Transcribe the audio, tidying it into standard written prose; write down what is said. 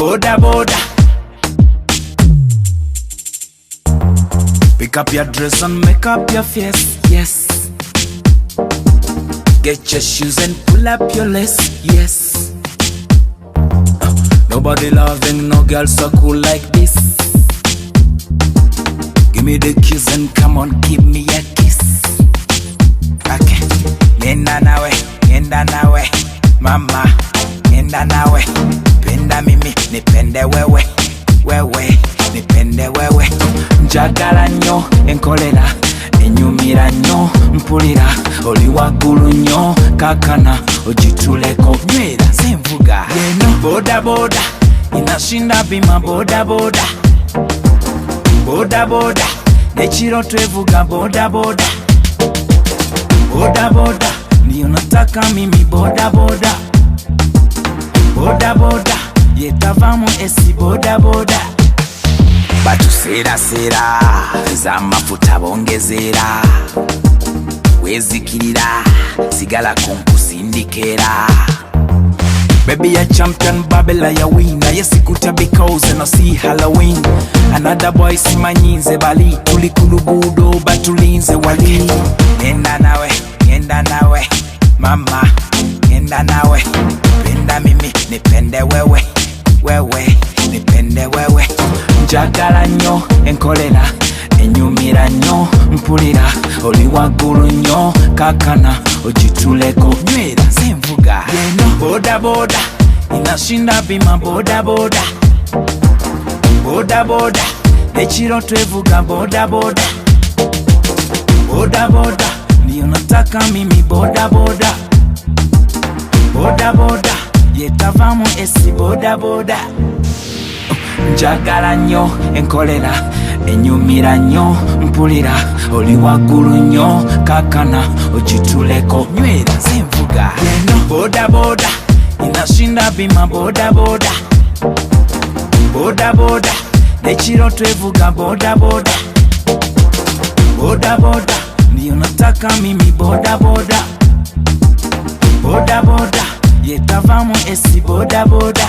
boda boda. Pick up your dress and make up your face, yes. Get your shoes and pull up your lace, yes. Nobody loving no girl so cool like this. Give me the kiss and come on, give me a kiss. Okay. Nenda nawe, mama. Nenda nawe, penda mimi, nipende wewe. Wewe, nipende wewe. Njagala nnyo, enkolera, enyumira nnyo, mpulira, oli waggulu nnyo, kakana, ojituleko, nywera, senvuga. Yeno, boda boda, inashinda bima boda boda. Boda boda, nechiro twevuga boda boda. Boda boda, ndiyo nataka mimi boda boda. Boda boda, yetavamu esi boda boda. Batusera sera, za mafuta bongezera. Wezikirira, sigala kunkusindikera. Baby ya champion, Babela ya winner. Yes, ikuta because and I see Halloween. Another boy simanyize bali. Tulikulubudo batulinze wali. Nenda nawe, mama. Nenda nawe, penda mimi, nipende wewe. Wewe, nipende wewe. Njagala nnyo, enkolera, enyumira nnyo, mpulira, oli waggulu nnyo, kakana, ojituleko, nywera, senvuga. Yeno, boda boda, inashinda bima boda boda. Boda boda, nechiro twevuga boda boda. Boda boda, ndiyo nataka mimi boda boda. Boda boda, yetavamu esi boda boda. Njagala nnyo, enkolera, enyumira nnyo, mpulira, oli waggulu nnyo, kakana, ojituleko, nywera, senvuga. Yeno, boda boda, inashinda bima boda boda. Boda boda, nechiro twevuga boda boda. Boda boda, ndiyo nataka mimi boda boda. Boda boda, yetavamu esi boda boda.